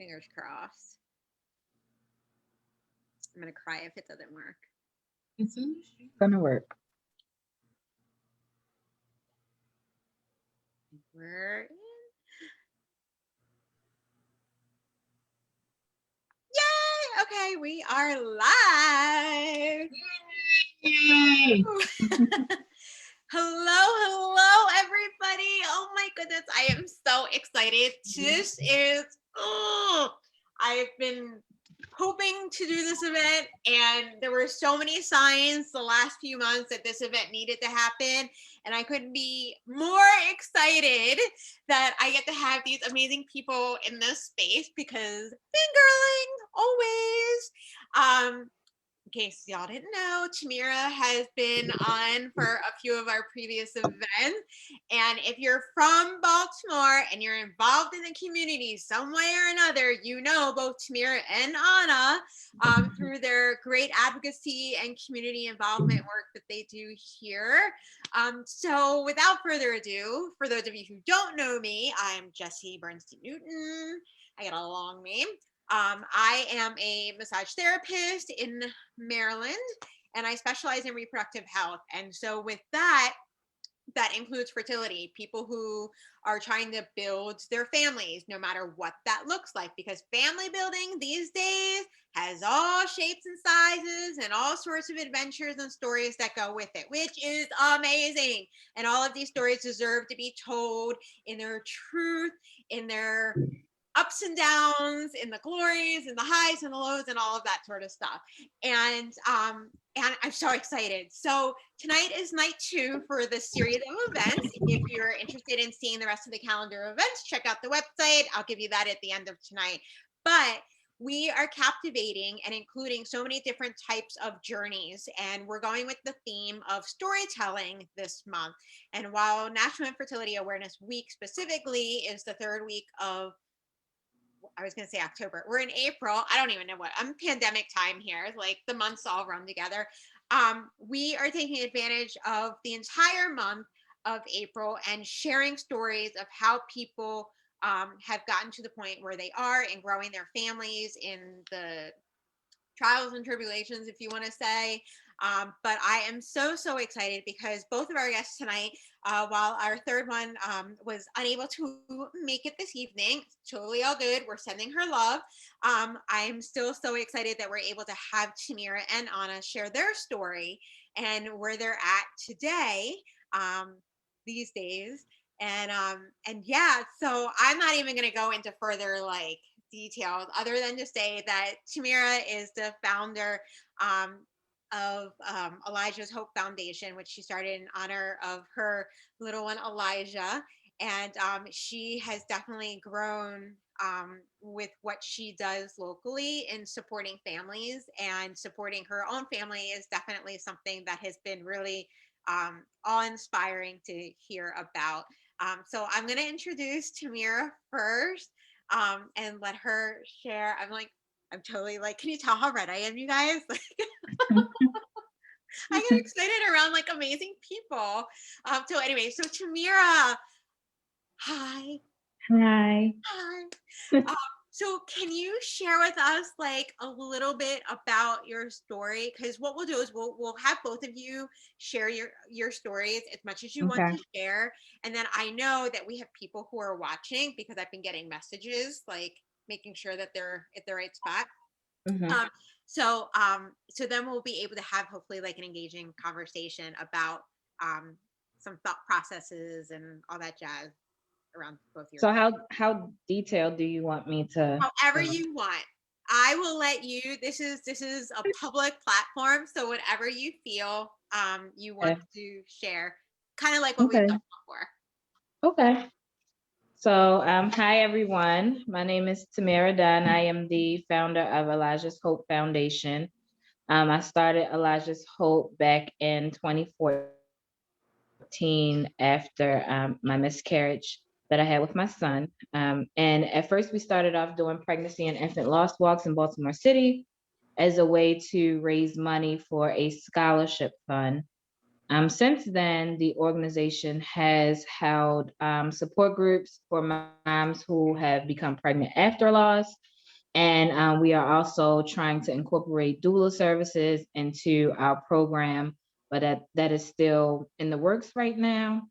Fingers crossed. I'm gonna cry if it doesn't work. It's gonna work. We're in. Yay! Okay, we are live. Yay! Hello, everybody. Oh my goodness, I am so excited. This is, I've been hoping to do this event, and there were so many signs the last few months that this event needed to happen, and I couldn't be more excited that I get to have these amazing people in this space because fangirling always. In case y'all didn't know, Tamira has been on for a few of our previous events. And if you're from Baltimore and you're involved in the community some way or another, you know both Tamira and Anna through their great advocacy and community involvement work that they do here. So without further ado, for those of you who don't know me, I'm Jessie Bernstein Newton. I got a long name. I am a massage therapist in Maryland, and I specialize in reproductive health. And so with that includes fertility, people who are trying to build their families, no matter what that looks like, because family building these days has all shapes and sizes and all sorts of adventures and stories that go with it, which is amazing. And all of these stories deserve to be told in their truth, in their ups and downs, in the glories and the highs and the lows and all of that sort of stuff. And I'm so excited. So tonight is night 2 for this series of events. If you're interested in seeing the rest of the calendar of events, check out the website. I'll give you that at the end of tonight. But we are captivating and including so many different types of journeys. And we're going with the theme of storytelling this month. And while National Infertility Awareness Week specifically is the 3rd week of, I was going to say October. We're in April. I don't even know what. I'm pandemic time here. Like the months all run together. We are taking advantage of the entire month of April and sharing stories of how people have gotten to the point where they are and growing their families in the trials and tribulations, if you want to say. But I am so excited because both of our guests tonight, while our third one was unable to make it this evening, totally all good. We're sending her love. I'm still so excited that we're able to have Tamira and Anna share their story and where they're at today, these days. And yeah, so I'm not even going to go into further like details other than to say that Tamira is the founder of Elijah's Hope Foundation, which she started in honor of her little one Elijah. And she has definitely grown with what she does locally in supporting families, and supporting her own family is definitely something that has been really awe-inspiring to hear about. So I'm going to introduce Tamira first and let her share. I'm totally like, can you tell how red I am, you guys? Like, I get excited around like amazing people. So anyway, so Tamira, hi. Hi. Hi. So can you share with us like a little bit about your story? Because what we'll do is we'll have both of you share your stories as much as you want Okay. to share. And then I know that we have people who are watching because I've been getting messages like making sure that they're at the right spot. Mhm. So then we'll be able to have hopefully like an engaging conversation about some thought processes and all that jazz around both your So how detailed do you want me to however go? you want. I will let you. This is a public platform, so whatever you feel you want Okay. to share, kind of like what we've Okay. done before. Okay. So hi everyone. My name is Tamira Dunn. I am the founder of Elijah's Hope Foundation. I started Elijah's Hope back in 2014 after my miscarriage that I had with my son. And at first, we started off doing pregnancy and infant loss walks in Baltimore City as a way to raise money for a scholarship fund. Since then, the organization has held support groups for moms who have become pregnant after loss, And we are also trying to incorporate doula services into our program, but that is still in the works right now.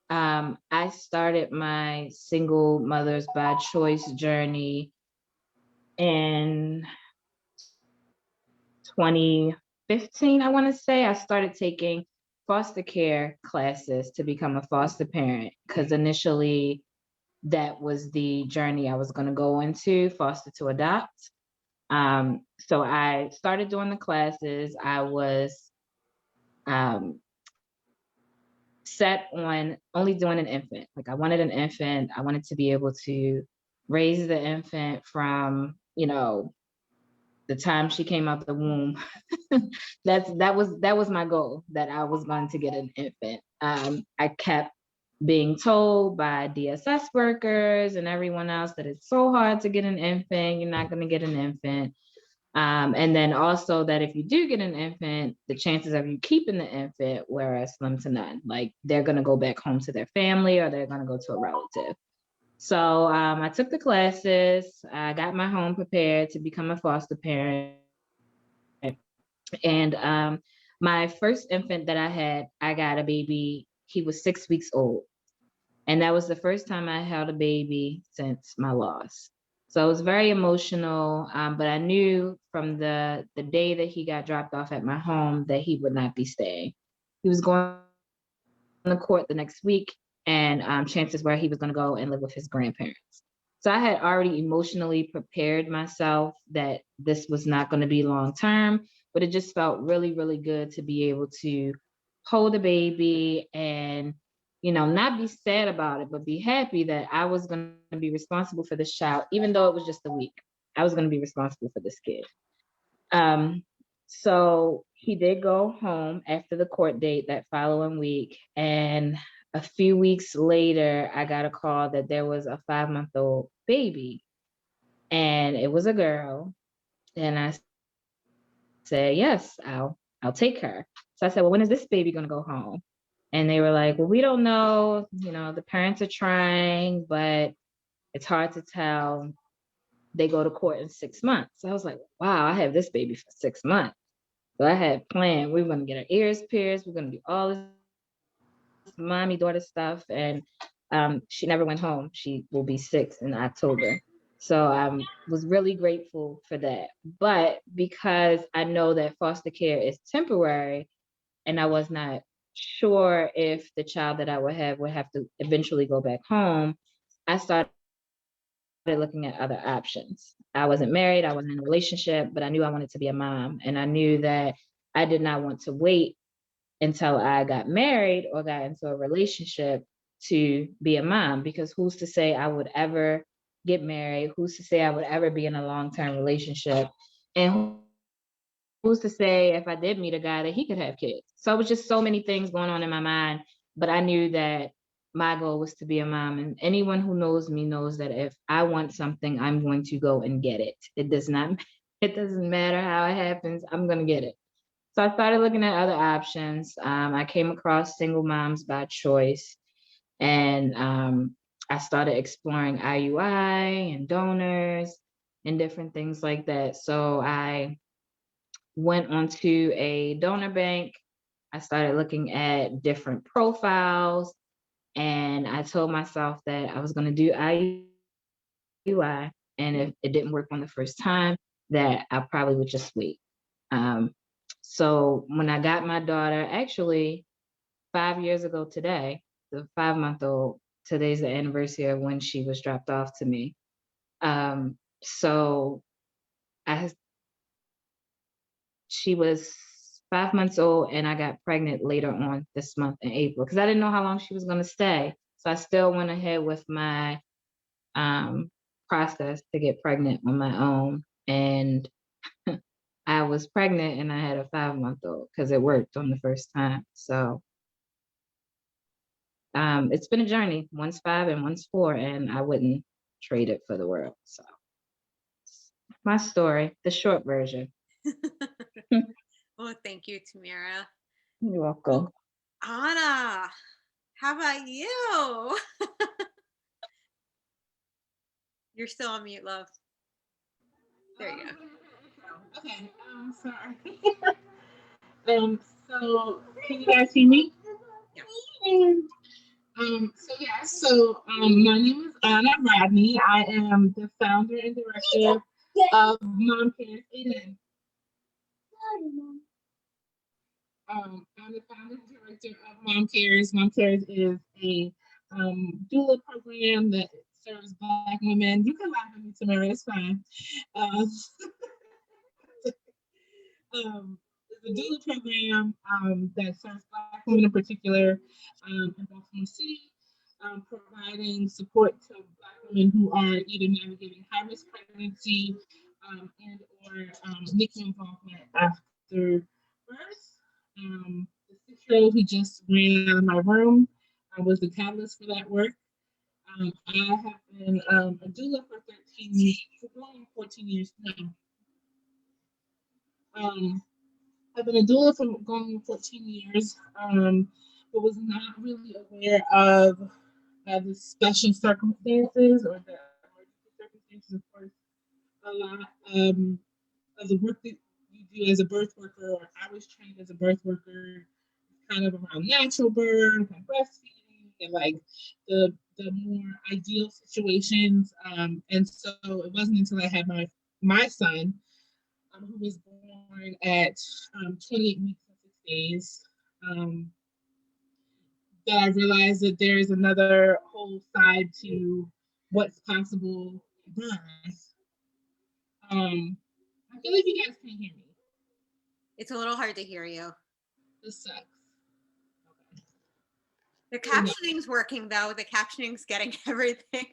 I started my single mothers by choice journey in 2015, I want to say. I started taking foster care classes to become a foster parent because initially that was the journey I was going to go into, foster to adopt. So I started doing the classes. I was um, set on only doing an infant. Like I wanted an infant. I wanted to be able to raise the infant from, the time she came out the womb. That was my goal, that I was going to get an infant. I kept being told by DSS workers and everyone else that it's so hard to get an infant. You're not going to get an infant. And then also that if you do get an infant, the chances of you keeping the infant were slim to none. Like they're going to go back home to their family or they're going to go to a relative. So I took the classes. I got my home prepared to become a foster parent. And my first infant that I had, I got a baby. He was 6 weeks old. And that was the first time I held a baby since my loss. So it was very emotional. But I knew from the day that he got dropped off at my home that he would not be staying. He was going to court the next week, and chances were he was going to go and live with his grandparents. So I had already emotionally prepared myself that this was not going to be long term, but it just felt really, really good to be able to hold a baby and, not be sad about it, but be happy that I was going to be responsible for this child, even though it was just a week. I was going to be responsible for this kid. Um, so he did go home after the court date that following week. And a few weeks later, I got a call that there was a 5-month-old baby and it was a girl. And I said, yes, I'll take her. So I said, well, when is this baby going to go home? And they were like, well, we don't know. The parents are trying, but it's hard to tell. They go to court in 6 months. So I was like, wow, I have this baby for 6 months. So I had planned, we were going to get our ears pierced. We're going to do all this mommy daughter stuff. And she never went home. She will be 6 in October. So I was really grateful for that. But because I know that foster care is temporary and I was not sure if the child that I would have to eventually go back home, I started looking at other options. I wasn't married, I wasn't in a relationship, but I knew I wanted to be a mom. And I knew that I did not want to wait until I got married or got into a relationship to be a mom, because who's to say I would ever get married? Who's to say I would ever be in a long-term relationship? And who's to say if I did meet a guy that he could have kids? So it was just so many things going on in my mind, but I knew that my goal was to be a mom. And anyone who knows me knows that if I want something, I'm going to go and get it. It doesn't matter how it happens, I'm going to get it. So I started looking at other options. I came across single moms by choice, and I started exploring IUI and donors and different things like that. So I went onto a donor bank. I started looking at different profiles, and I told myself that I was going to do IUI. And if it didn't work on the first time, that I probably would just wait. Um, so when I got my daughter, actually 5 years ago today, the 5-month-old, today's the anniversary of when she was dropped off to me. So I she was 5 months old and I got pregnant later on this month in April because I didn't know how long she was going to stay. So I still went ahead with my um, process to get pregnant on my own. And I was pregnant and I had a 5-month-old because it worked on the first time. So it's been a journey. One's 5 and one's 4, and I wouldn't trade it for the world. So my story, the short version. Oh, thank you, Tamira. You're welcome. Anna, how about you? You're still on mute, love. There you go. Okay, sorry. So can you guys hear me? Yeah. My name is AnaTempleRodney. I am the founder and director of MomCares. I'm the founder and director of MomCares. MomCares is a doula program that serves Black women. You can laugh at me, Tamira, it's fine. Um, it's a doula program that serves Black women in particular in Baltimore City, providing support to Black women who are either navigating high-risk pregnancy and or NICU involvement after birth. The 6-year-old who just ran out of my room was the catalyst for that work. I have been a doula for 14 years now. I've been a doula for going on 14 years, but was not really aware of the special circumstances or the emergency circumstances. Of course, a lot of the work that you do as a birth worker, or I was trained as a birth worker, kind of around natural birth and breastfeeding and like the more ideal situations. And so it wasn't until I had my son, who was born at 28 weeks and 6 days, that I realized that there is another whole side to what's possible in birth. I feel like you guys can hear me. It's a little hard to hear you. This sucks. The captioning's working though. The captioning's getting everything.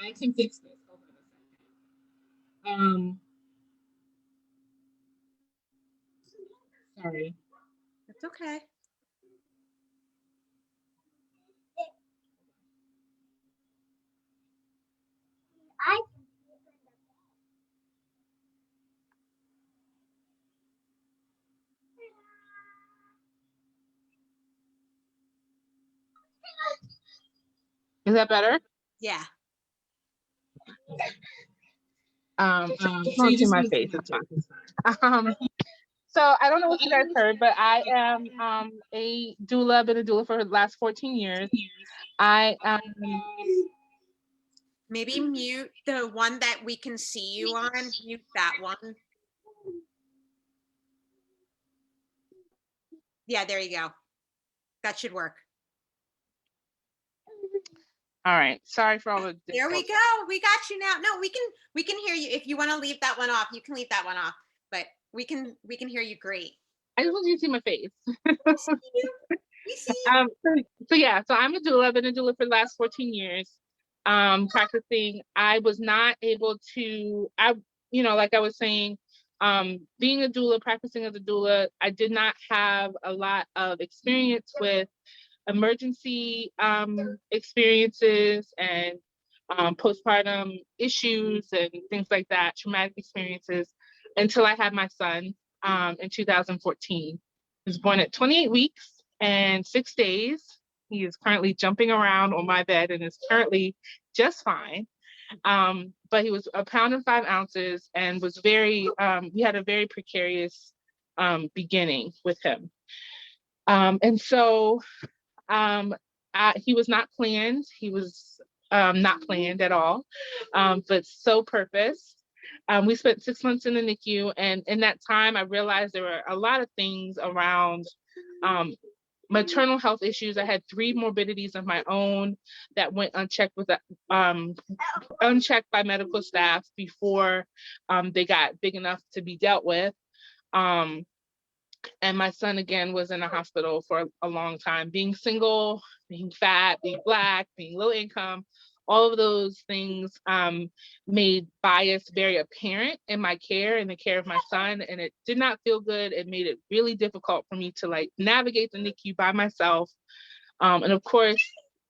I can fix this. Hold on a second. Sorry. It's okay. Is that better? Yeah. So you see my face. It's fine. So I don't know what you guys heard, but I am a doula. I've been a doula for the last 14 years. I Maybe mute the one that we can see you on. Mute that one. Yeah, there you go. That should work. All right. Sorry for all the. There we go. We got you now. No, we can hear you. If you want to leave that one off, you can leave that one off. But we can hear you great. I just want you to see my face. We see you. We see you. So I'm a doula. I've been a doula for the last 14 years. Practicing. I was not able to. Like I was saying, being a doula, practicing as a doula, I did not have a lot of experience with emergency experiences and postpartum issues and things like that, traumatic experiences, until I had my son in 2014. He was born at 28 weeks and 6 days. He is currently jumping around on my bed and is currently just fine. But he was 1 pound and 5 ounces and was we had a very precarious beginning with him. He was not planned. He was not planned at all, but so purposed. We spent 6 months in the NICU, and in that time, I realized there were a lot of things around maternal health issues. I had 3 morbidities of my own that went unchecked unchecked by medical staff before they got big enough to be dealt with. And my son, again, was in a hospital for a long time. Being single, being fat, being Black, being low income, all of those things made bias very apparent in my care and the care of my son. And it did not feel good. It made it really difficult for me to navigate the NICU by myself. And of course,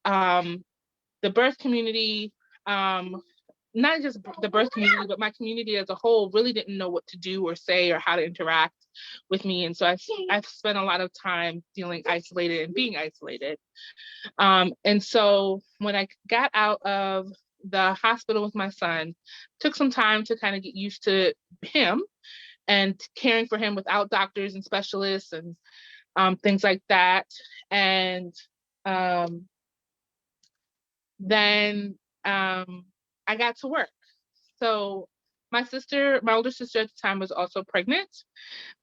the birth community, not just the birth community, but my community as a whole really didn't know what to do or say or how to interact with me. And so I've spent a lot of time feeling isolated and being isolated. And so when I got out of the hospital with my son, took some time to kind of get used to him and caring for him without doctors and specialists and things like that. And then I got to work. So my older sister at the time was also pregnant,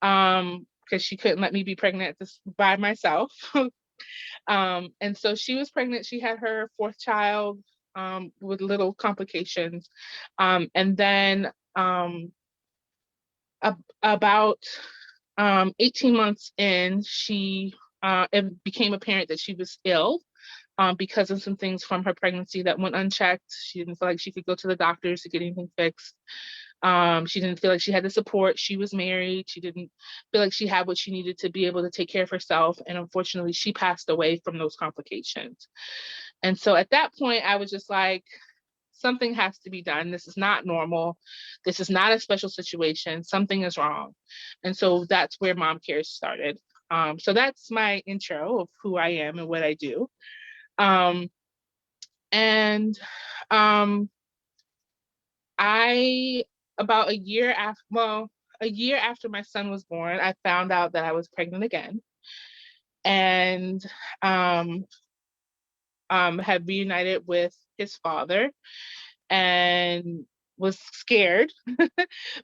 because she couldn't let me be pregnant by myself. And so she was pregnant. She had her fourth child with little complications. And then about 18 months in, it became apparent that she was ill because of some things from her pregnancy that went unchecked. She didn't feel like she could go to the doctors to get anything fixed. She didn't feel like she had the support. She was married. She didn't feel like she had what she needed to be able to take care of herself. And unfortunately, she passed away from those complications. And so at that point, I was just like, something has to be done. This is not normal. This is not a special situation. Something is wrong. And so that's where MomCares started. So that's my intro of who I am and what I do. And about a year after my son was born, I found out that I was pregnant again, and had reunited with his father, and was scared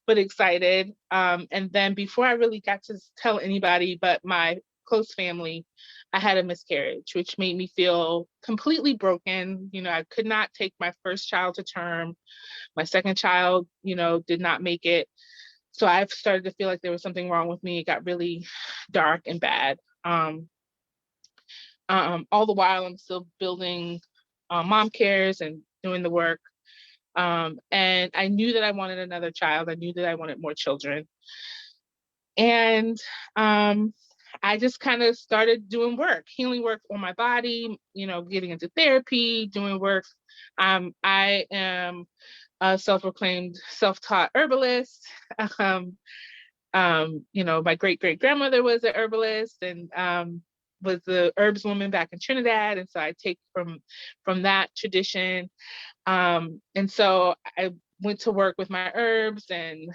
but excited. And then before I really got to tell anybody but my close family, I had a miscarriage, which made me feel completely broken. I could not take my first child to term. My second child, did not make it. So I've started to feel like there was something wrong with me. It got really dark and bad. All the while, I'm still building MomCares and doing the work. And I knew that I wanted another child. I knew that I wanted more children. And I just kind of started doing work, healing work on my body, getting into therapy, doing work. I am a self-proclaimed, self-taught herbalist. My great-great-grandmother was an herbalist and was the herbs woman back in Trinidad. And so I take from that tradition. And so I went to work with my herbs and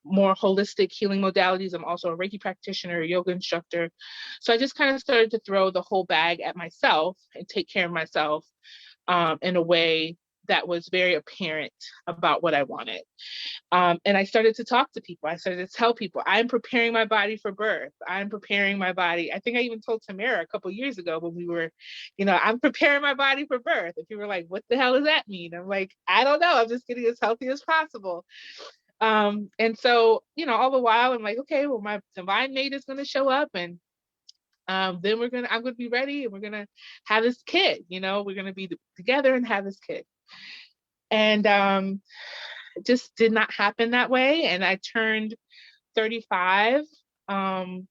more holistic healing modalities. I'm also a Reiki practitioner, a yoga instructor. So I just kind of started to throw the whole bag at myself and take care of myself in a way that was very apparent about what I wanted. And I started to talk to people. I started to tell people, I'm preparing my body for birth. I'm preparing my body. I think I even told Tamira a couple of years ago when we were, I'm preparing my body for birth. And people were like, what the hell does that mean? I'm like, I don't know. I'm just getting as healthy as possible. And so, all the while I'm like, okay, well, my divine mate is going to show up, and then I'm going to be ready, and we're going to have this kid, we're going to be together and have this kid. And it just did not happen that way. And I turned 35, almost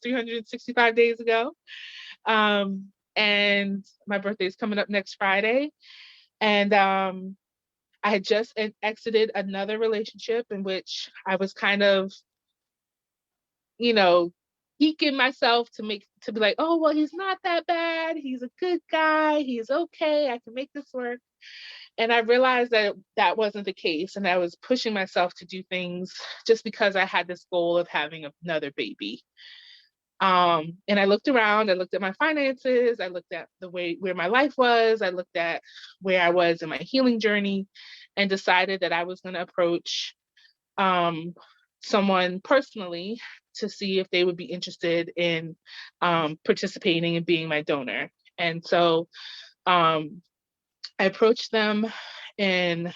365 days ago. And my birthday is coming up next Friday. And I had just exited another relationship in which I was kind of, geeking myself to be like, oh, well, he's not that bad. He's a good guy. He's okay. I can make this work. And I realized that that wasn't the case. And I was pushing myself to do things just because I had this goal of having another baby. And I looked around, I looked at my finances, I looked at where my life was, I looked at where I was in my healing journey, and decided that I was going to approach someone personally to see if they would be interested in participating and being my donor. And so I approached them in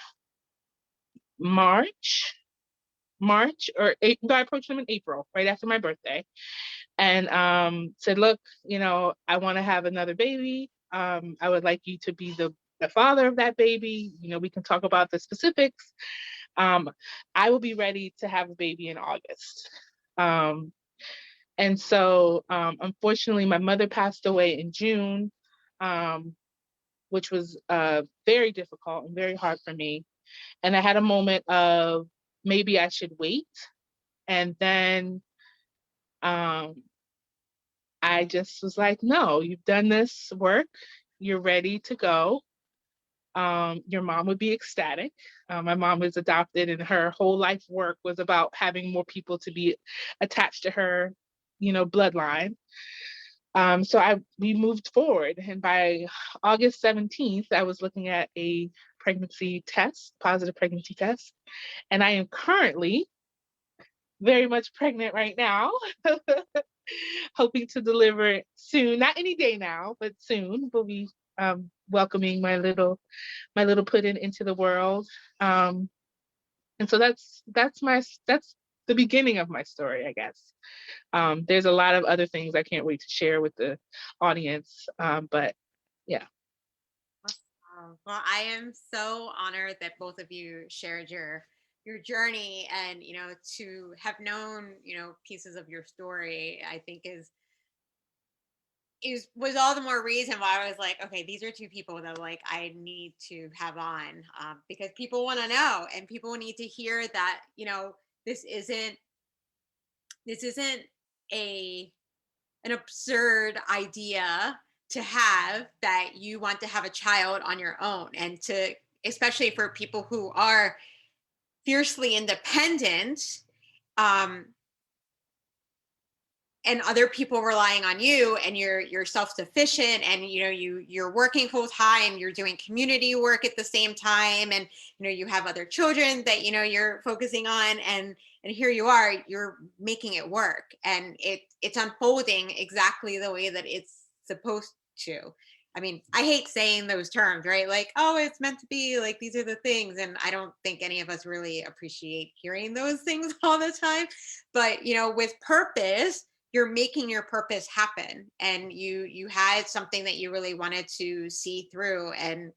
March, or April. I approached them in April, right after my birthday, and said, look, I want to have another baby. I would like you to be the father of that baby. We can talk about the specifics. I will be ready to have a baby in August. And so, unfortunately, my mother passed away in June, which was very difficult and very hard for me. And I had a moment of maybe I should wait. And then I just was like, no, you've done this work. You're ready to go. your mom would be ecstatic. My mom was adopted, and her whole life work was about having more people to be attached to her, bloodline. So we moved forward, and by August 17th, I was looking at a positive pregnancy test, and I am currently very much pregnant right now, hoping to deliver soon. Not any day now, but soon. We'll be welcoming my little pudding into the world. And so that's the beginning of my story, I guess. There's a lot of other things I can't wait to share with the audience. But yeah. Well, I am so honored that both of you shared your journey, and to have known pieces of your story, I think was all the more reason why I was like, okay, these are two people that like I need to have on, because people want to know, and people need to hear that this isn't a an absurd idea to have, that you want to have a child on your own, and to, especially for people who are fiercely independent, um, and other people relying on you, and you're self-sufficient, and you're working full time, you're doing community work at the same time, and you have other children that you're focusing on, and here you are, you're making it work, and it's unfolding exactly the way that it's supposed to. I mean, I hate saying those terms, right? Like, oh, it's meant to be, like, these are the things. And I don't think any of us really appreciate hearing those things all the time. But, with purpose, you're making your purpose happen. And you had something that you really wanted to see through. And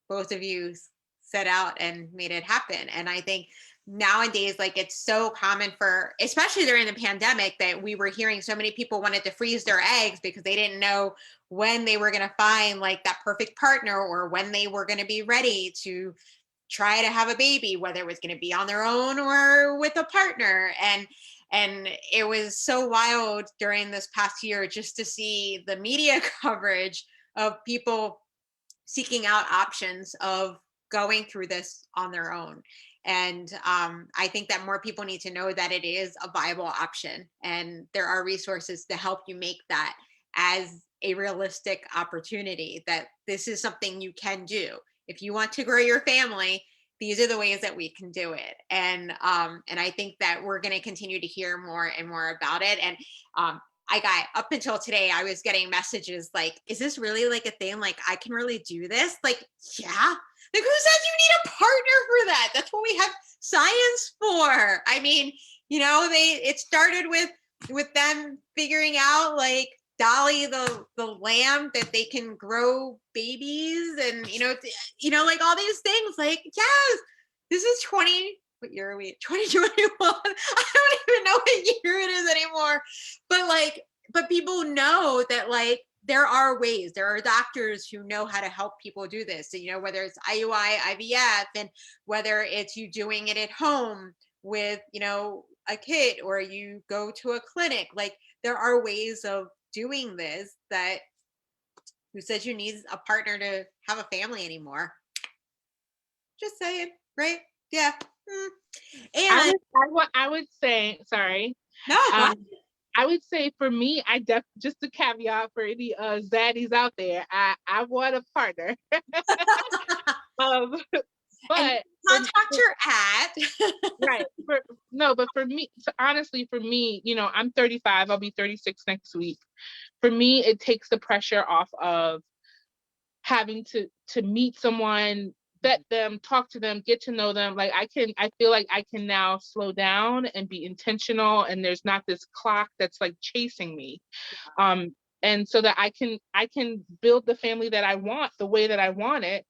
both of you set out and made it happen. And I think nowadays, like, it's so common for, especially during the pandemic, that we were hearing so many people wanted to freeze their eggs because they didn't know when they were going to find like that perfect partner, or when they were going to be ready to try to have a baby, whether it was going to be on their own or with a partner. And it was so wild during this past year just to see the media coverage of people seeking out options of going through this on their own. And I think that more people need to know that it is a viable option, and there are resources to help you make that as a realistic opportunity, that this is something you can do. If you want to grow your family, these are the ways that we can do it. And I think that we're going to continue to hear more and more about it. And I got, up until today, I was getting messages like, is this really like a thing? Like, I can really do this? Like, yeah. Like, who says you need a partner for that? That's what we have science for. I mean, it started with them figuring out, like, Dolly the lamb, that they can grow babies, and like all these things. Like, yes, this is what year are we? 2021. I don't even know what year it is anymore. But people know that, like, there are ways. There are doctors who know how to help people do this. So, whether it's IUI, IVF, and whether it's you doing it at home with, a kid, or you go to a clinic. Like, there are ways of doing this. That, who says you need a partner to have a family anymore? Just saying, right? Yeah. And I would say, sorry. No, I would say for me, just a caveat for any zaddies out there, I want a partner. But contact your at. Right. But for me, honestly, for me, I'm 35. I'll be 36 next week. For me, it takes the pressure off of having to meet someone, vet them, talk to them, get to know them. Like, I feel like I can now slow down and be intentional, and there's not this clock that's like chasing me. And so that I can build the family that I want the way that I want it.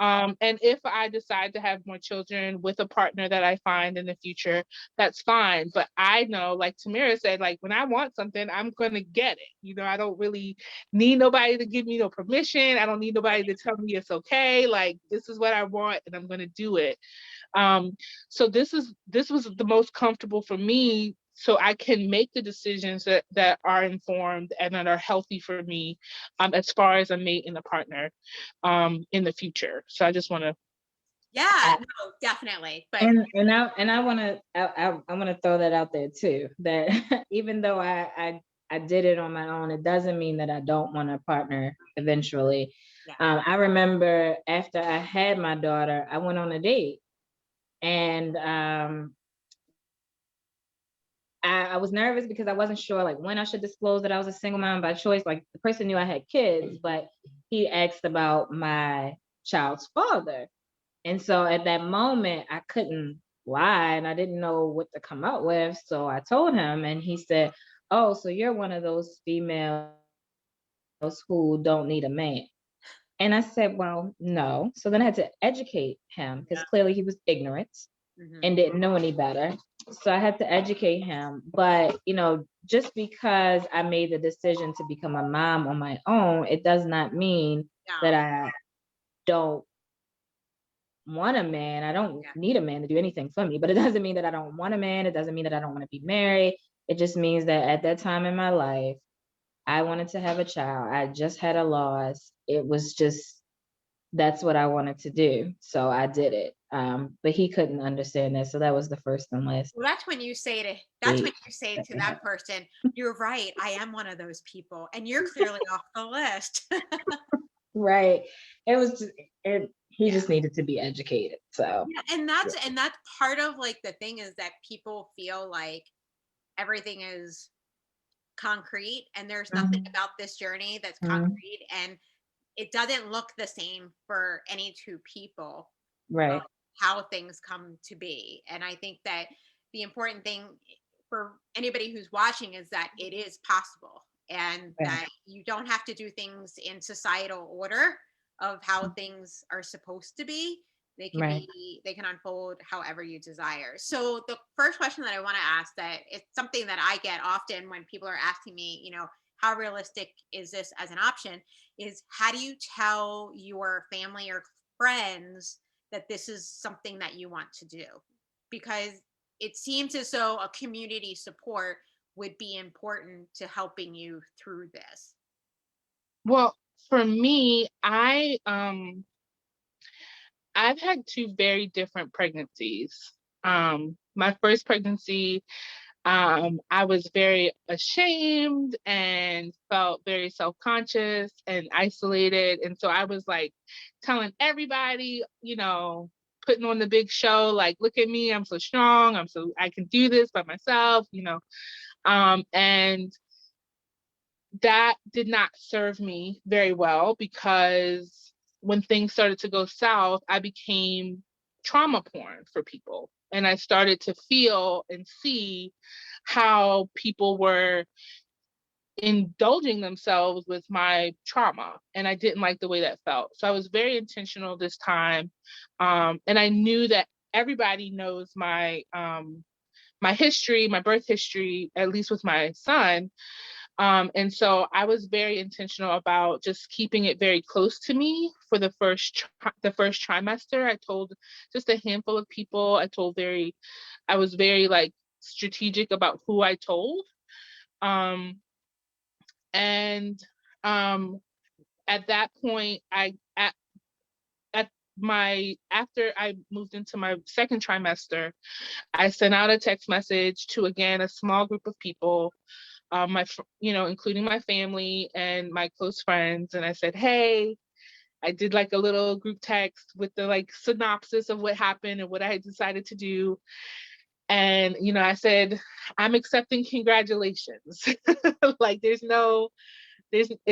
And if I decide to have more children with a partner that I find in the future, that's fine. But I know, like Tamira said, like, when I want something, I'm going to get it. I don't really need nobody to give me no permission. I don't need nobody to tell me it's okay. Like, this is what I want, and I'm going to do it. So this was the most comfortable for me so I can make the decisions that are informed and that are healthy for me, as far as a mate and a partner, in the future. So I just want to. Yeah, no, definitely. But I want to throw that out there too, that even though I did it on my own, it doesn't mean that I don't want a partner eventually. yeah, I remember after I had my daughter, I went on a date, and I was nervous because I wasn't sure like when I should disclose that I was a single mom by choice. Like the person knew I had kids, but he asked about my child's father. And so at that moment, I couldn't lie and I didn't know what to come up with. So I told him, and he said, "Oh, so you're one of those females who don't need a man." And I said, "Well, no." So then I had to educate him because clearly he was ignorant and didn't know any better. So I had to educate him. But, just because I made the decision to become a mom on my own, it does not mean that I don't want a man. I don't need a man to do anything for me, but it doesn't mean that I don't want a man. It doesn't mean that I don't want to be married. It just means that at that time in my life, I wanted to have a child. I just had a loss. It was just, that's what I wanted to do. So I did it. But he couldn't understand that. So that was the first and last. well, that's when you say to that person, "You're right. I am one of those people, and you're clearly off the list." Right. It was just, he just needed to be educated. So Yeah, and that's part of like the thing is that people feel like everything is concrete, and there's nothing about this journey that's concrete, and it doesn't look the same for any two people. right. How things come to be. And I think that the important thing for anybody who's watching is that it is possible, and Right. that you don't have to do things in societal order of how things are supposed to be. They can Right. they can unfold however you desire. So the first question that I want to ask, that it's something that I get often when people are asking me, how realistic is this as an option, is how do you tell your family or friends that this is something that you want to do? Because it seems as though a community support would be important to helping you through this. Well, for me, I've had two very different pregnancies. My first pregnancy, I was very ashamed and felt very self-conscious and isolated. And so I was like telling everybody, putting on the big show, like, look at me, I'm so strong, I can do this by myself, and that did not serve me very well, because when things started to go south, I became trauma porn for people. And I started to feel and see how people were indulging themselves with my trauma. And I didn't like the way that felt. So I was very intentional this time. And I knew that everybody knows my history, my birth history, at least with my son. And so I was very intentional about just keeping it very close to me for the first trimester. I told just a handful of people. I was very like strategic about who I told. And at that point, after I moved into my second trimester, I sent out a text message to, again, a small group of people, including my family and my close friends. And I said, hey, I did like a little group text with the like synopsis of what happened and what I had decided to do. And, I said, I'm accepting congratulations. Like if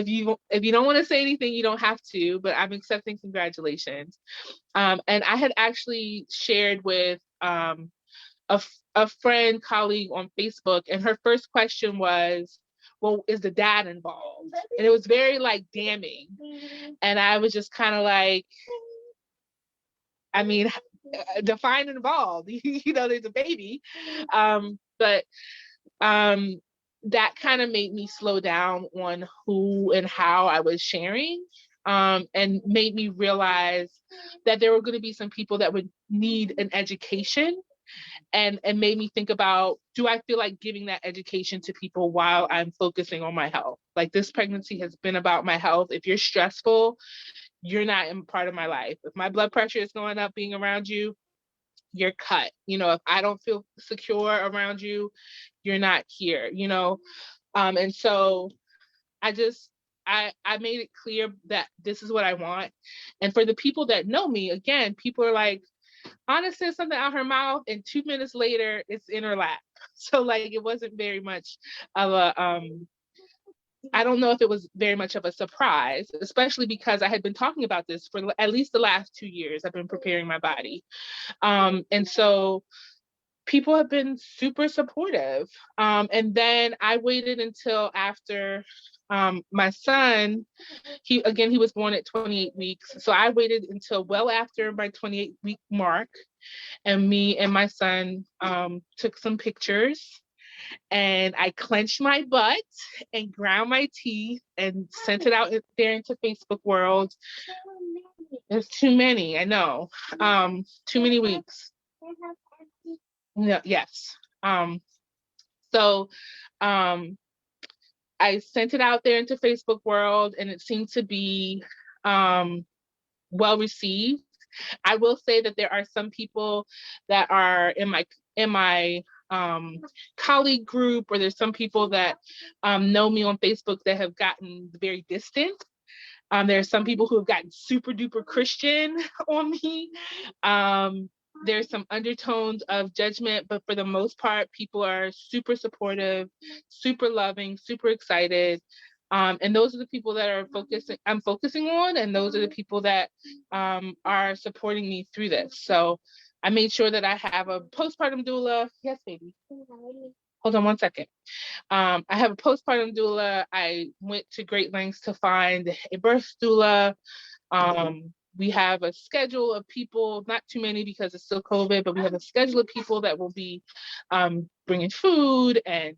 you don't want to say anything, you don't have to, but I'm accepting congratulations. And I had actually shared with a friend, colleague on Facebook, and her first question was, well, is the dad involved? And it was very like damning. And I was just kind of like, I mean, define involved, there's a baby. But that kind of made me slow down on who and how I was sharing, and made me realize that there were going to be some people that would need an education. and made me think about, do I feel like giving that education to people while I'm focusing on my health? Like, this pregnancy has been about my health. If you're stressful, you're not in part of my life. If my blood pressure is going up being around you, you're cut. You know, if I don't feel secure around you, you're not here, you know? And so I just, I made it clear that this is what I want. And for the people that know me, again, people are like, Anna said something out her mouth and 2 minutes later it's in her lap. So like, it wasn't very much of a, I don't know if it was very much of a surprise, especially because I had been talking about this for at least the last 2 years. I've been preparing my body. And so people have been super supportive. And then I waited until after my son, he was born at 28 weeks. So I waited until well after my 28-week mark, and me and my son took some pictures, and I clenched my butt and ground my teeth and sent it out there into Facebook world. There's too many, I know. Too many weeks. No, yes. So I sent it out there into Facebook world, and it seemed to be well received. I will say that there are some people that are in my colleague group, or there's some people that know me on Facebook that have gotten very distant. There are some people who have gotten super duper Christian on me. There's some undertones of judgment, but for the most part, people are super supportive, super loving, super excited. And those are the people that I'm focusing on, and those are the people that are supporting me through this. So I made sure that I have a postpartum doula. Yes, baby. Hold on one second. I have a postpartum doula. I went to great lengths to find a birth doula. We have a schedule of people, not too many because it's still COVID, but we have a schedule of people that will be bringing food and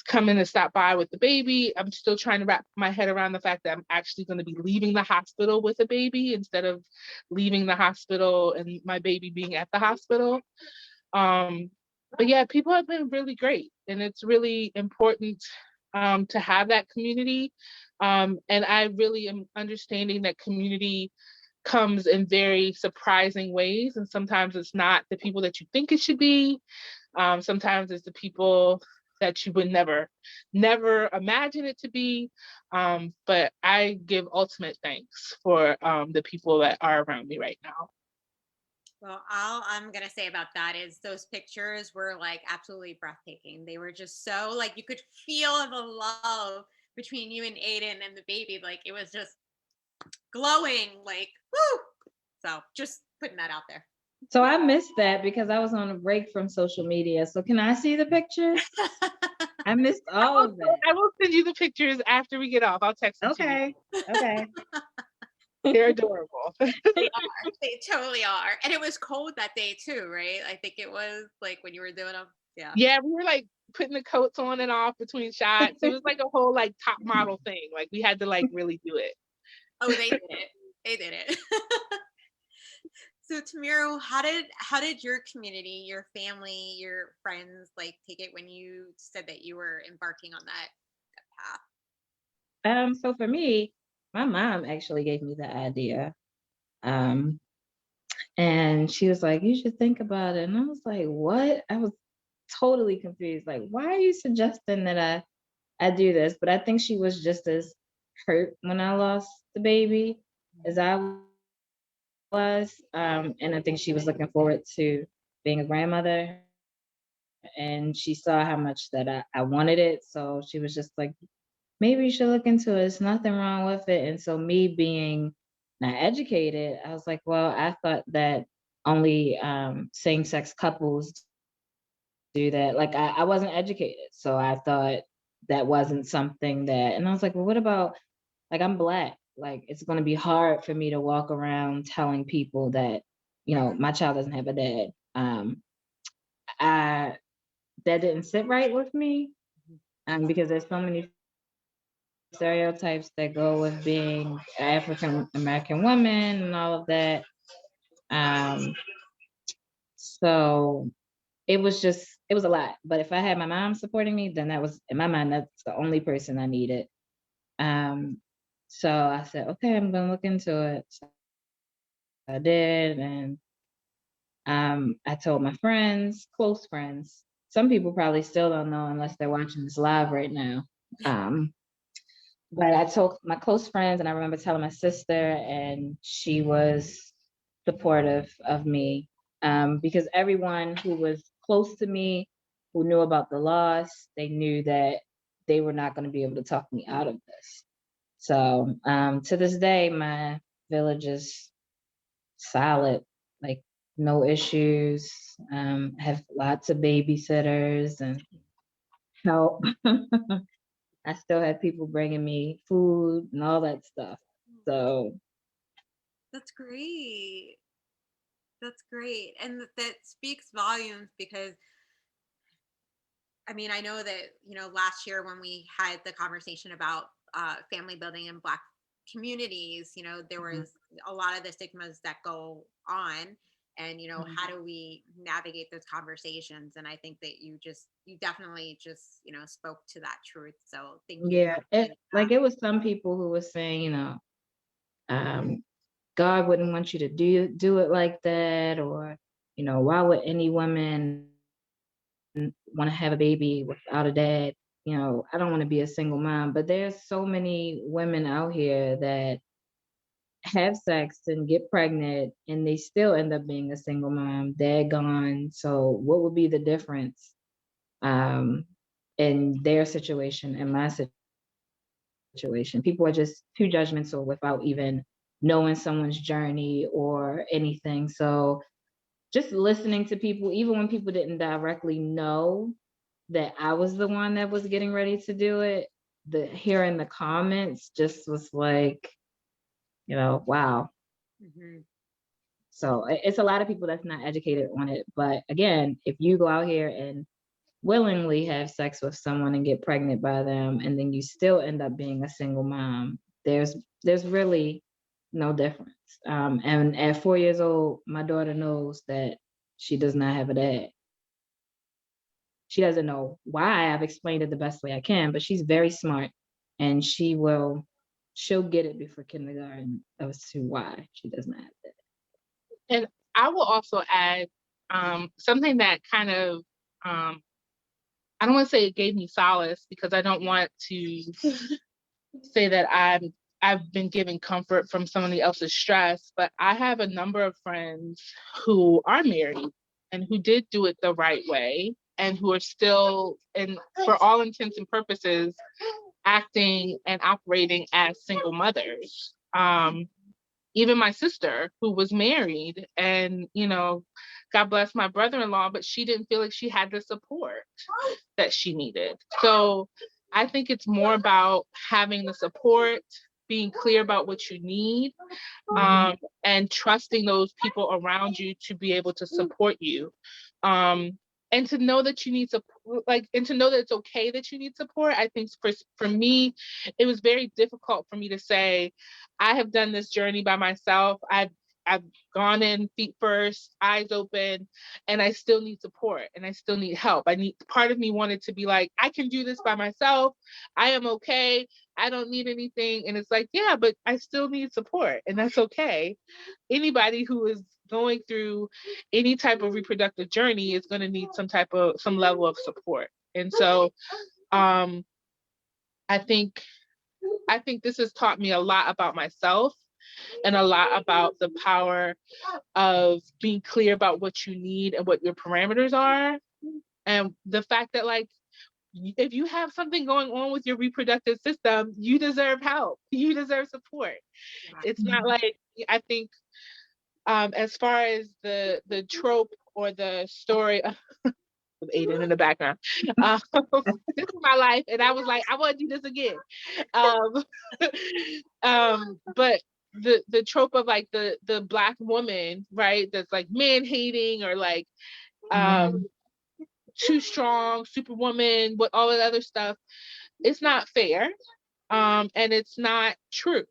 coming to stop by with the baby. I'm still trying to wrap my head around the fact that I'm actually going to be leaving the hospital with a baby instead of leaving the hospital and my baby being at the hospital. But yeah, people have been really great, and it's really important to have that community. And I really am understanding that community comes in very surprising ways. And sometimes it's not the people that you think it should be. Sometimes it's the people that you would never imagine it to be. But I give ultimate thanks for the people that are around me right now. Well, all I'm going to say about that is those pictures were like absolutely breathtaking. They were just so like, you could feel the love between you and Aiden and the baby. Like, it was just glowing, like, woo. So just putting that out there. So I missed that because I was on a break from social media. So can I see the pictures? I missed all of that. I will send you the pictures after we get off. I'll text them to you. Okay. They're adorable. They are. They totally are. And it was cold that day too, right? I think it was like when you were doing them. Yeah. Yeah, we were like putting the coats on and off between shots. It was like a whole like top model thing. Like, we had to like really do it. Oh, they did it. They did it. So Tamira, how did your community, your family, your friends like take it when you said that you were embarking on that path? So for me, my mom actually gave me the idea. And she was like, you should think about it. And I was like, what? I was totally confused. Like, why are you suggesting that I do this? But I think she was just as hurt when I lost the baby as I was. And I think she was looking forward to being a grandmother. And she saw how much that I wanted it. So she was just like, maybe you should look into it. There's nothing wrong with it. And so me being not educated, I was like, well, I thought that only same-sex couples do that. Like, I wasn't educated. So I thought that wasn't something that, and I was like, well, what about, like, I'm Black. Like, it's going to be hard for me to walk around telling people that, my child doesn't have a dad. That didn't sit right with me because there's so many stereotypes that go with being African American woman and all of that. So it was a lot. But if I had my mom supporting me, then that was, in my mind, that's the only person I needed. So I said, okay, I'm gonna look into it. So I did, and I told my friends, close friends. Some people probably still don't know unless they're watching this live right now. Um, but I told my close friends, and I remember telling my sister, and she was supportive of me, because everyone who was close to me, who knew about the loss, they knew that they were not going to be able to talk me out of this. So to this day, my village is solid, like no issues. Have lots of babysitters and help. I still have people bringing me food and all that stuff. So That's great. That's great. And that speaks volumes because I mean, I know that, last year when we had the conversation about family building in Black communities, there mhm, was a lot of the stigmas that go on. And, mhm. how do we navigate those conversations? And I think that you definitely just, spoke to that truth. So thank you Yeah, for doing it was some people who were saying, um, God wouldn't want you to do it like that, or why would any woman want to have a baby without a dad? I don't want to be a single mom, but there's so many women out here that have sex and get pregnant and they still end up being a single mom. They're gone. So what would be the difference um in their situation and my situation? People are just too judgmental without even knowing someone's journey or anything. So just listening to people, even when people didn't directly know that I was the one that was getting ready to do it, the hearing the comments just was like, wow. that. So it's a lot of people that's not educated on it. But again, if you go out here and willingly have sex with someone and get pregnant by them, and then you still end up being a single mom, there's really no difference. And at 4 years old, my daughter knows that she does not have a dad. She doesn't know why. I've explained it the best way I can, but she's very smart, and she'll get it before kindergarten as to why she does not have that. And I will also add something that kind of, I don't want to say it gave me solace because I don't want to say that I've been given comfort from somebody else's stress, but I have a number of friends who are married and who did do it the right way and who are still, and for all intents and purposes, acting and operating as single mothers. Even my sister who was married and, God bless my brother-in-law, but she didn't feel like she had the support that she needed. So I think it's more about having the support, being clear about what you need, and trusting those people around you to be able to support you. And to know that you need support, and to know that it's okay that you need support. I think for me, it was very difficult for me to say, I have done this journey by myself. I've gone in feet first, eyes open, and I still need support and I still need help. Part of me wanted to be like, I can do this by myself. I am okay. I don't need anything. And it's like, yeah, but I still need support, and that's okay. Anybody who is going through any type of reproductive journey is going to need some level of support. And so um, I think this has taught me a lot about myself and a lot about the power of being clear about what you need and what your parameters are. And the fact that, if you have something going on with your reproductive system, you deserve help. You deserve support. It's not like, I think, as far as the trope or the story of Aiden in the background, this is my life, and I was like, I want to do this again. Um, but the trope of the Black woman, right? That's like man hating or Mhm. too strong, superwoman, with all that other stuff. It's not fair, and it's not true.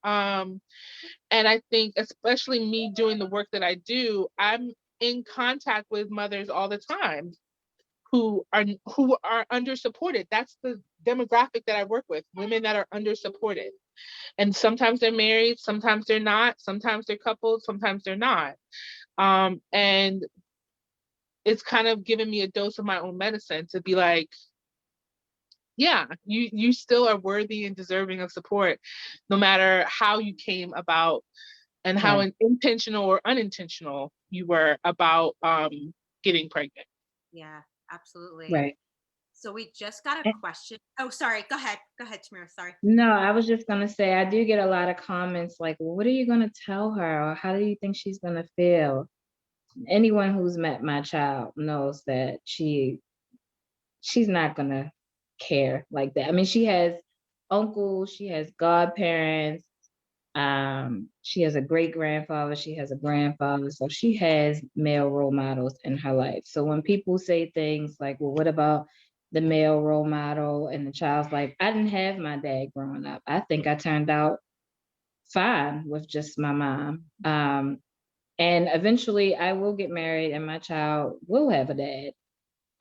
Um, and I think, especially me doing the work that I do, I'm in contact with mothers all the time who are under supported. That's the demographic that I work with, women that are under supported. And sometimes they're married, sometimes they're not, sometimes they're coupled, sometimes they're not. And it's kind of given me a dose of my own medicine to be like, yeah, you still are worthy and deserving of support, no matter how you came about and how intentional or unintentional you were about getting pregnant. Yeah, absolutely. Right. So we just got a question. Oh, sorry. Go ahead. Go ahead, Tamira. Sorry. No, I was just gonna say I do get a lot of comments like, well, what are you gonna tell her? Or how do you think she's gonna feel? Anyone who's met my child knows that she's not gonna care like that. I mean, she has uncles, she has godparents, she has a great grandfather, she has a grandfather, so she has male role models in her life. So when people say things like, well, what about the male role model? And the child's like, I didn't have my dad growing up. I think I turned out fine with just my mom. And eventually I will get married and my child will have a dad.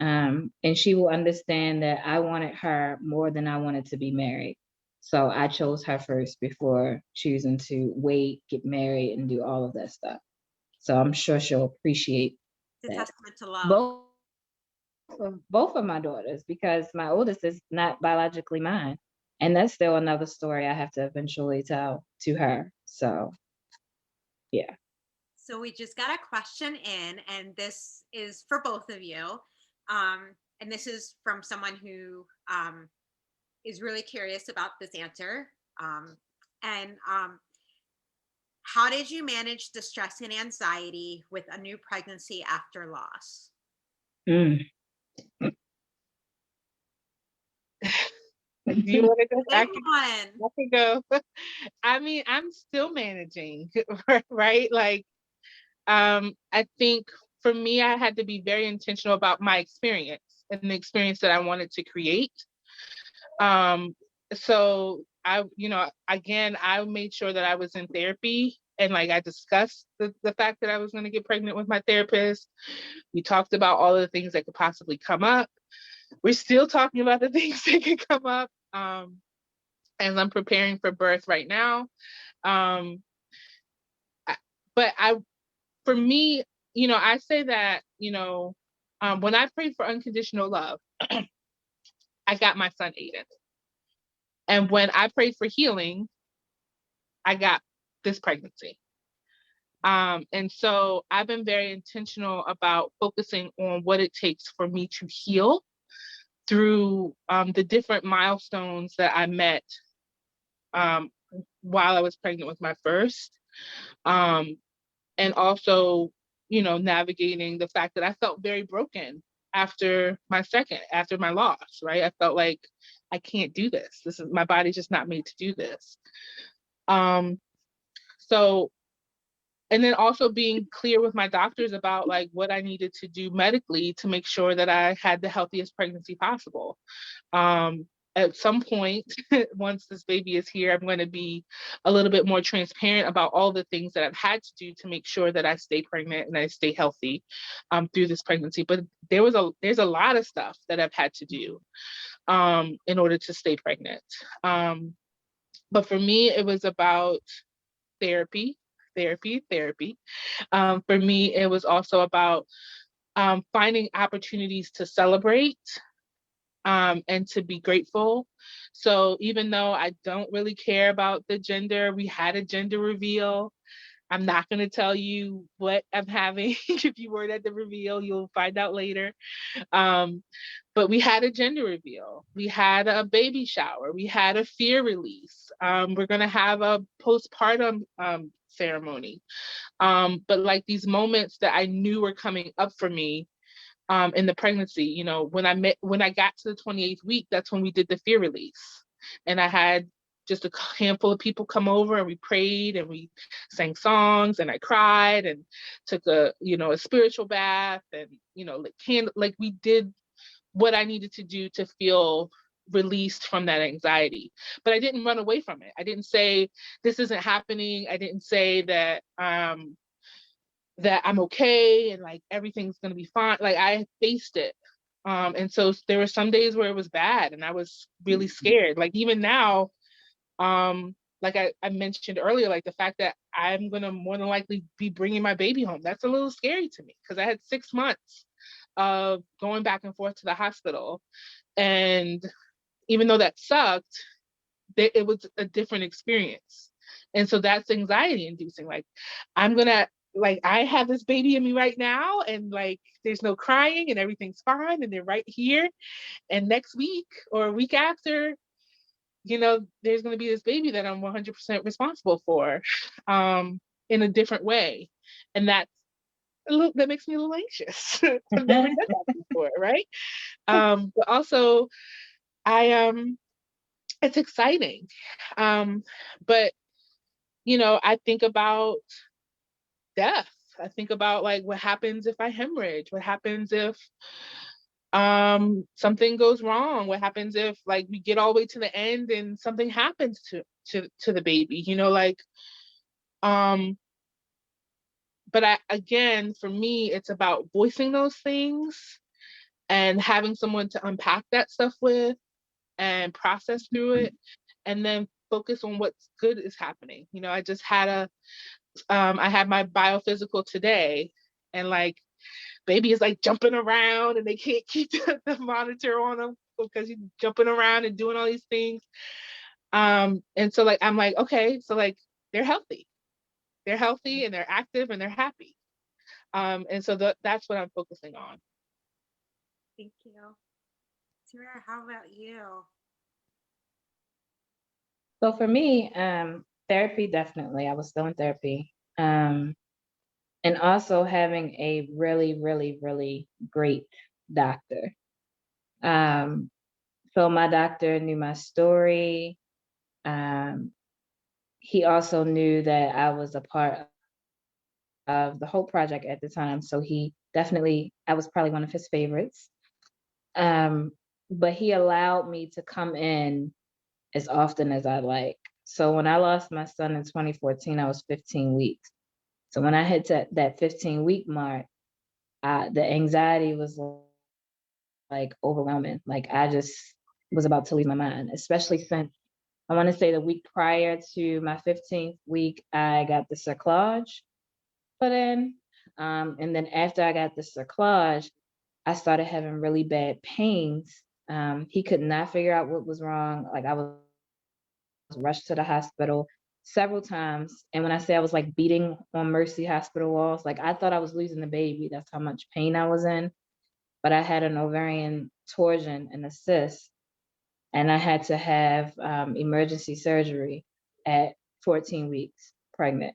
And she will understand that I wanted her more than I wanted to be married. So I chose her first before choosing to wait, get married, and do all of that stuff. So I'm sure she'll appreciate It's a that. testament to love. Both of my daughters, because my oldest is not biologically mine. And that's still another story I have to eventually tell to her. So yeah. So we just got a question in, and this is for both of you. And this is from someone who is really curious about this answer. And how did you manage the stress and anxiety with a new pregnancy after loss? Mm. Do you want to go? Big I one. can go. I mean, I'm still managing, right? Like, I think for me, I had to be very intentional about my experience and the experience that I wanted to create. So I, again, I made sure that I was in therapy and like I discussed the fact that I was going to get pregnant with my therapist. We talked about all of the things that could possibly come up. We're still talking about the things that could come up as I'm preparing for birth right now. But for me, I say that, when I prayed for unconditional love, I got my son Aiden. And when I prayed for healing, I got this pregnancy. And so I've been very intentional about focusing on what it takes for me to heal through the different milestones that I met while I was pregnant with my first. And also, navigating the fact that I felt very broken after my second, after my loss, right? I felt like I can't do this. This is my body's just not made to do this. So, and then also being clear with my doctors about like what I needed to do medically to make sure that I had the healthiest pregnancy possible. At some point, once this baby is here, I'm going to be a little bit more transparent about all the things that I've had to do to make sure that I stay pregnant and I stay healthy through this pregnancy. But there's a lot of stuff that I've had to do in order to stay pregnant. But for me, it was about therapy. For me, it was also about finding opportunities to celebrate and to be grateful. So even though I don't really care about the gender, we had a gender reveal. I'm not going to tell you what I'm having. If you weren't at the reveal, you'll find out later. But we had a gender reveal. We had a baby shower. We had a fear release. We're going to have a postpartum ceremony. But like these moments that I knew were coming up for me in the pregnancy, when I got to the 28th week, that's when we did the fear release. And I had just a handful of people come over and we prayed and we sang songs and I cried and took a spiritual bath and, like we did what I needed to do to feel released from that anxiety. But I didn't run away from it. I didn't say this isn't happening. I didn't say that that I'm okay and like everything's gonna be fine. Like I faced it. And so there were some days where it was bad and I was really scared. Like even now, like I mentioned earlier, like the fact that I'm gonna more than likely be bringing my baby home, that's a little scary to me because I had 6 months of going back and forth to the hospital. And even though that sucked, it was a different experience. And so that's anxiety inducing. Like I'm gonna, like I have this baby in me right now and like there's no crying and everything's fine and they're right here. And next week or a week after, you know, there's going to be this baby that I'm 100% responsible for, in a different way. And that's that makes me a little anxious. I've never done that before, right? But also it's exciting. But you know, I think about death. I think about like what happens if I hemorrhage? What happens if something goes wrong? What happens if like we get all the way to the end and something happens to the baby? You know, like um but again, for me, it's about voicing those things and having someone to unpack that stuff with and process through it and then focus on what's good is happening. You know, I just had I had my biophysical today and like baby is like jumping around and they can't keep the monitor on them because he's jumping around and doing all these things. And so like I'm like, okay, so like they're healthy. They're healthy and they're active and they're happy. And so that's what I'm focusing on. Thank you. Tamira, how about you? So for me, therapy, definitely. I was still in therapy. And also having a really, really, really great doctor. So my doctor knew my story. He also knew that I was a part of the Hope Project at the time. So he definitely, I was probably one of his favorites. But he allowed me to come in as often as I like. So when I lost my son in 2014, I was 15 weeks. So when I hit that 15-week mark, the anxiety was like overwhelming. Like I just was about to lose my mind, especially since I want to say the week prior to my 15th week, I got the cerclage put in. And then after I got the cerclage, I started having really bad pains. He could not figure out what was wrong. Like I was rushed to the hospital several times. And when I say I was like beating on Mercy Hospital walls, like I thought I was losing the baby. That's how much pain I was in. But I had an ovarian torsion and a cyst, and I had to have emergency surgery at 14 weeks pregnant.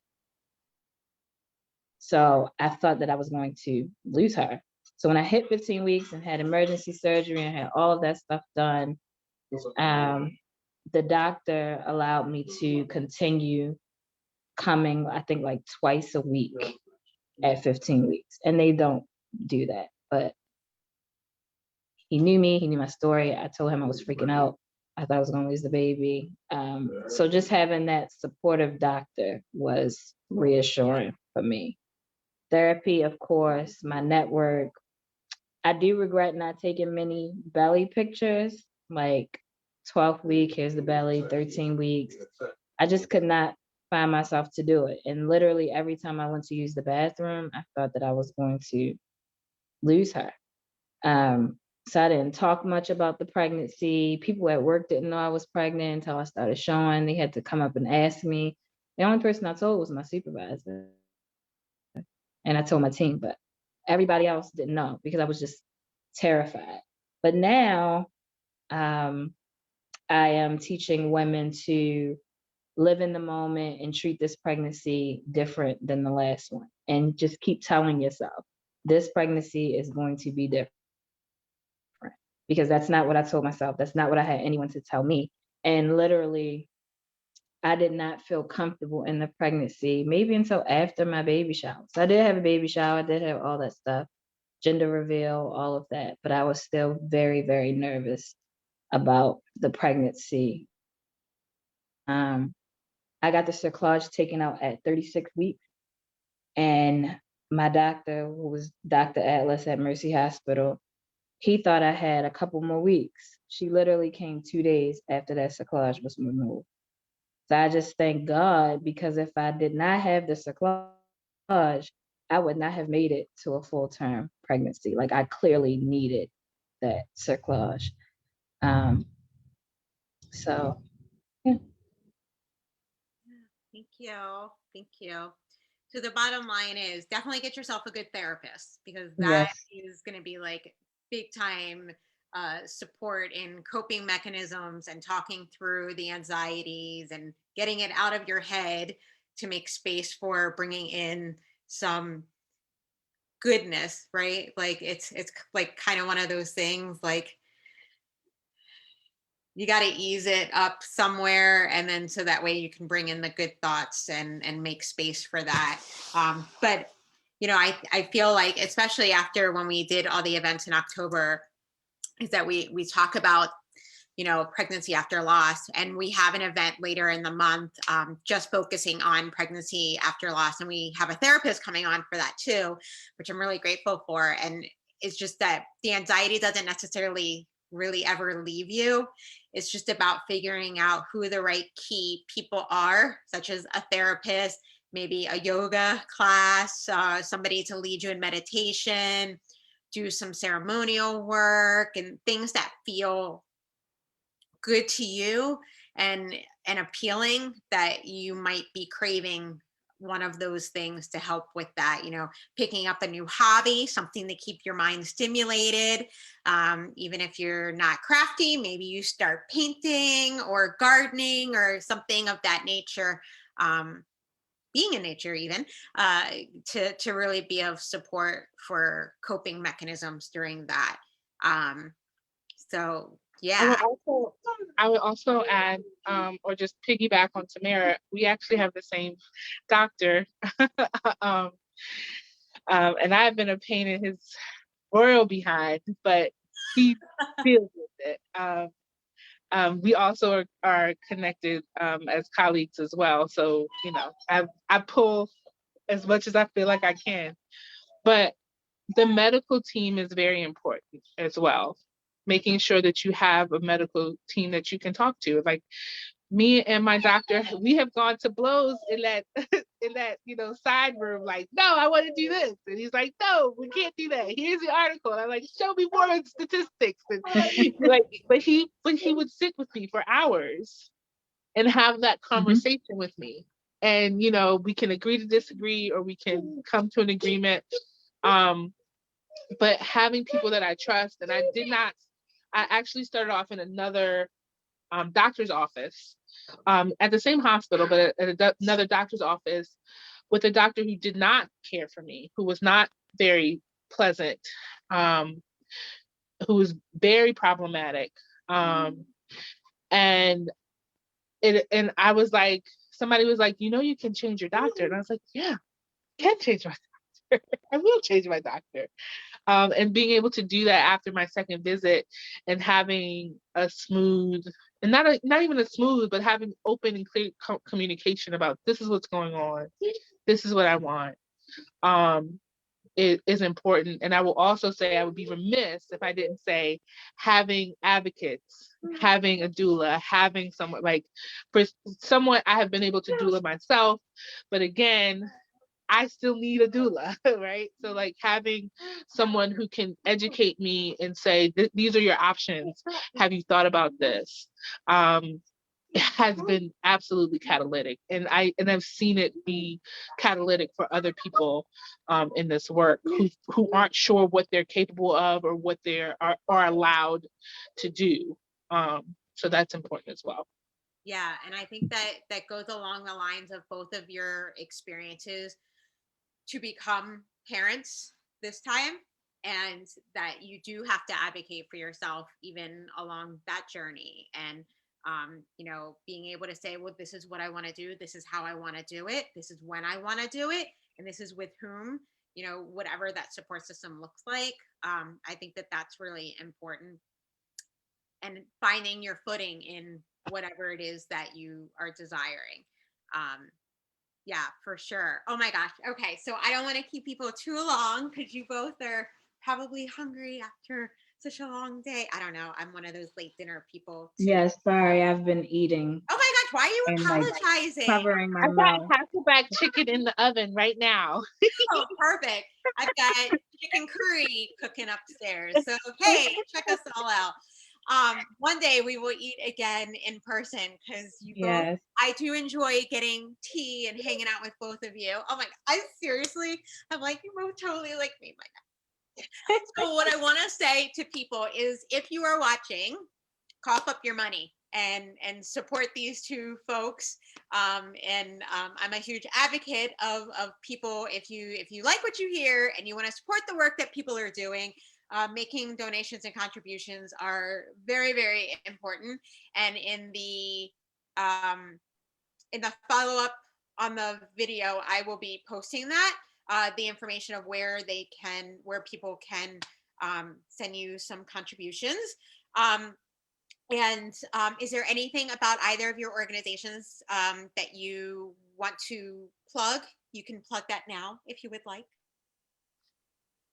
So I thought that I was going to lose her. So when I hit 15 weeks and had emergency surgery and had all of that stuff done, the doctor allowed me to continue coming, I think like twice a week at 15 weeks. And they don't do that. But he knew me, he knew my story. I told him I was freaking out. I thought I was gonna lose the baby. So just having that supportive doctor was reassuring for me. Therapy, of course, my network. I do regret not taking many belly pictures, like 12th week, here's the belly, 13 weeks. I just could not find myself to do it. And literally every time I went to use the bathroom, I thought that I was going to lose her. So I didn't talk much about the pregnancy. People at work didn't know I was pregnant until I started showing. They had to come up and ask me. The only person I told was my supervisor. And I told my team, but everybody else didn't know because I was just terrified. But now I am teaching women to live in the moment and treat this pregnancy different than the last one. And just keep telling yourself, this pregnancy is going to be different. Because that's not what I told myself. That's not what I had anyone to tell me. And literally, I did not feel comfortable in the pregnancy, maybe until after my baby shower. So I did have a baby shower, I did have all that stuff, gender reveal, all of that. But I was still very, very nervous about the pregnancy. I got the cerclage taken out at 36 weeks. And my doctor, who was Dr. Atlas at Mercy Hospital, he thought I had a couple more weeks. She literally came 2 days after that cerclage was removed. So I just thank God, because if I did not have the cerclage, I would not have made it to a full-term pregnancy. Like, I clearly needed that cerclage. Um, so yeah. Thank you. Thank you. So the bottom line is definitely get yourself a good therapist, because that Yes. is going to be like big time support in coping mechanisms and talking through the anxieties and getting it out of your head to make space for bringing in some goodness, right? Like it's like kind of one of those things, like you got to ease it up somewhere, and then so that way you can bring in the good thoughts and make space for that. But I feel like, especially after when we did all the events in October, is that we talk about pregnancy after loss, and we have an event later in the month just focusing on pregnancy after loss, and we have a therapist coming on for that too, which I'm really grateful for. And it's just that the anxiety doesn't necessarily really ever leave you. It's just about figuring out who the right key people are, such as a therapist, maybe a yoga class, somebody to lead you in meditation, do some ceremonial work, and things that feel good to you and appealing, that you might be craving one of those things to help with that. Picking up a new hobby, something to keep your mind stimulated. Even if you're not crafty, maybe you start painting or gardening or something of that nature. Being in nature, even uh, to really be of support for coping mechanisms during that. So I yeah. would also I would also add, or just piggyback on Tamira. We actually have the same doctor, um, and I've been a pain in his royal behind, but he deals with it. We also are connected as colleagues as well. So I pull as much as I feel like I can, but the medical team is very important as well. Making sure that you have a medical team that you can talk to. Like me and my doctor, we have gone to blows in that in that side room. Like, no, I want to do this, and he's like, no, we can't do that. Here's the article. And I'm like, show me more statistics. And like, but he would sit with me for hours and have that Mhm. conversation with me. And we can agree to disagree, or we can come to an agreement. Um, but having people that I trust, and I actually started off in another doctor's office at the same hospital, but at another doctor's office with a doctor who did not care for me, who was not very pleasant, um, who was very problematic. And and I was like, somebody was like, you can change your doctor. And I was like, yeah, I can change my doctor. I will change my doctor. And being able to do that after my second visit, and having a smooth, and not even a smooth, but having open and clear communication about, this is what's going on, this is what I want, is important. And I will also say, I would be remiss if I didn't say, having advocates, having a doula, having someone like, for someone, I have been able to doula myself, but again, I still need a doula, right? So like having someone who can educate me and say, these are your options. Have you thought about this? Has been absolutely catalytic. And I've seen it be catalytic for other people in this work who aren't sure what they're capable of, or what they are allowed to do. So that's important as well. Yeah, and I think that goes along the lines of both of your experiences to become parents this time, and that you do have to advocate for yourself even along that journey. And being able to say, well, this is what I want to do, this is how I want to do it, this is when I want to do it, and this is with whom, whatever that support system looks like. I think that that's really important, and finding your footing in whatever it is that you are desiring. Um, Yeah, for sure. Oh my gosh. Okay. So I don't want to keep people too long because you both are probably hungry after such a long day. I don't know. I'm one of those late dinner people too. Yes, sorry, I've been eating Oh my gosh. Why are you and like apologizing? covering my I got mouth. Hasselback chicken in the oven right now. Oh, perfect. I've got chicken curry cooking upstairs. So, hey, check us all out. One day we will eat again in person because you both, Yes. I do enjoy getting tea and hanging out with both of you. Oh my, I seriously, I'm like, you both totally like me. So what I want to say to people is if you are watching, cough up your money and support these two folks. I'm a huge advocate of people. If you like what you hear and you want to support the work that people are doing, making donations and contributions are very, very important. And in the follow up on the video, I will be posting that the information of where people can send you some contributions. Um, and is there anything about either of your organizations that you want to plug? You can plug that now if you would like.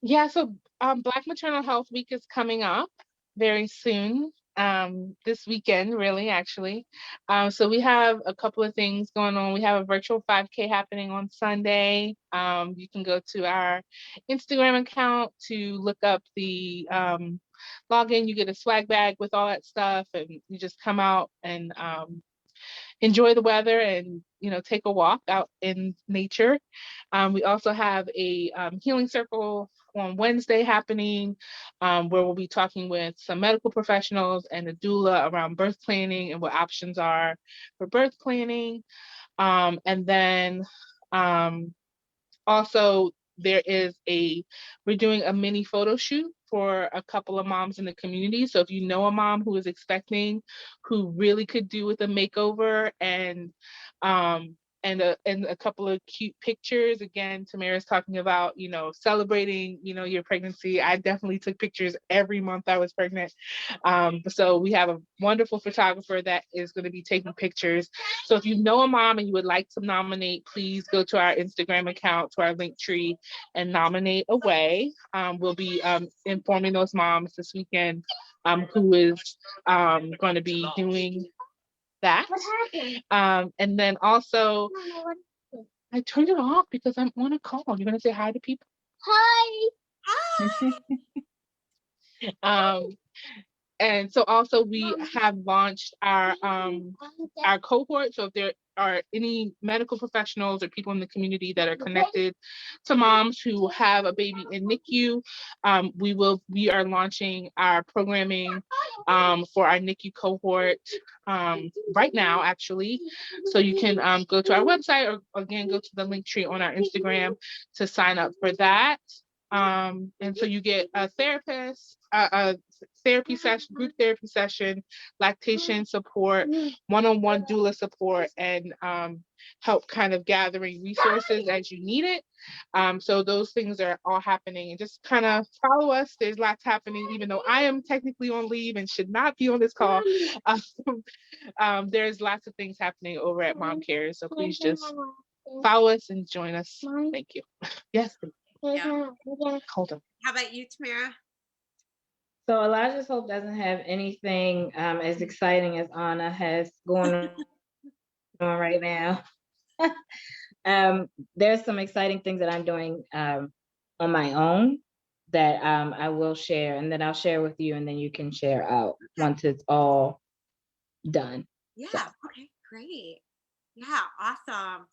Yeah, so Black Maternal Health Week is coming up very soon. This weekend, really, actually. So we have a couple of things going on. We have a virtual 5K happening on Sunday. You can go to our Instagram account to look up the login. You get a swag bag with all that stuff, and you just come out and enjoy the weather and take a walk out in nature. We also have a healing circle on Wednesday happening, where we'll be talking with some medical professionals and a doula around birth planning and what options are for birth planning. And then also we're doing a mini photo shoot for a couple of moms in the community. So if you know a mom who is expecting, who really could do with a makeover um and a couple of cute pictures. Again, Tamira's talking about, celebrating, your pregnancy. I definitely took pictures every month I was pregnant. So we have a wonderful photographer that is going to be taking pictures. So if you know a mom and you would like to nominate, please go to our Instagram account, to our link tree, and nominate away. We'll be informing those moms this weekend who is going to be doing that. And then also, I turned it off because I'm on a call. You're going to say hi to people? Hi. Hi. And so also we have launched our cohort. So if there are any medical professionals or people in the community that are connected to moms who have a baby in NICU, we are launching our programming for our NICU cohort right now, actually. So you can go to our website, or again go to the link tree on our Instagram to sign up for that. And so you get a therapist, a therapy session, group therapy session, lactation support, one-on-one doula support, and help kind of gathering resources as you need it. So those things are all happening, and just kind of follow us. There's lots happening, even though I am technically on leave and should not be on this call. There's lots of things happening over at MomCares. So please just follow us and join us. Thank you. Yes. Yeah. Hold on. How about you, Tamira? So Elijah's Hope doesn't have anything as exciting as Anna has going on right now. There's some exciting things that I'm doing on my own that I will share, and then I'll share with you, and then you can share out once it's all done. Yeah. So. Okay. Great. Yeah. Awesome.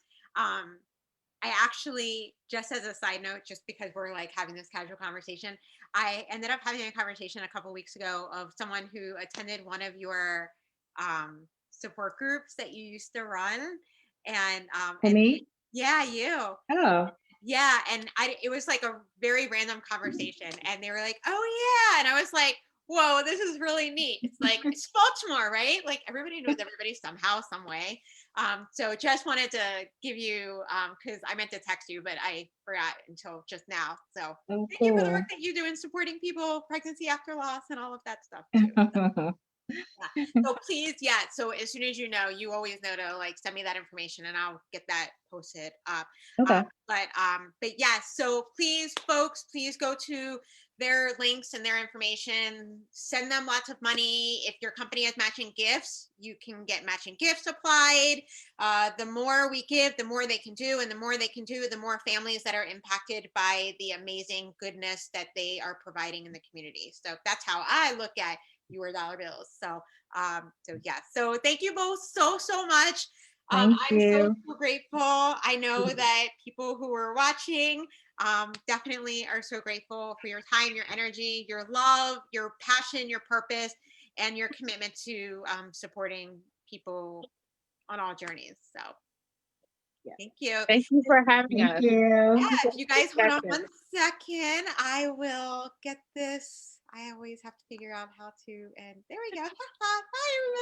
I actually, just as a side note, just because we're like having this casual conversation, I ended up having a conversation a couple weeks ago of someone who attended one of your support groups that you used to run, and Me? yeah, you. Oh. Yeah, and it was like a very random conversation, and they were like, "Oh yeah," and I was like, "Whoa, this is really neat." It's like it's Baltimore, right? Like everybody knows everybody somehow, some way. So just wanted to give you because I meant to text you, but I forgot until just now. So Oh, thank you for the cool. work that you do in supporting people, pregnancy after loss, and all of that stuff too. So, So please, yeah. So as soon as you know, you always know to like send me that information and I'll get that posted up. Okay. But yeah, so please, folks, please go to their links and their information. Send them lots of money. If your company has matching gifts, you can get matching gifts applied. The more we give, the more they can do, and the more they can do, the more families that are impacted by the amazing goodness that they are providing in the community. So that's how I look at your dollar bills. So yeah. So thank you both so much. Thank I'm you. so grateful. I know that people who are watching definitely are so grateful for your time, your energy, your love, your passion, your purpose, and your commitment to supporting people on all journeys. So Yeah. thank you. Thank you for having Thank us. you. Yeah, if you guys hold on Discussion. 1 second, I will get this. I always have to figure out how to, and there we go. Bye, everybody.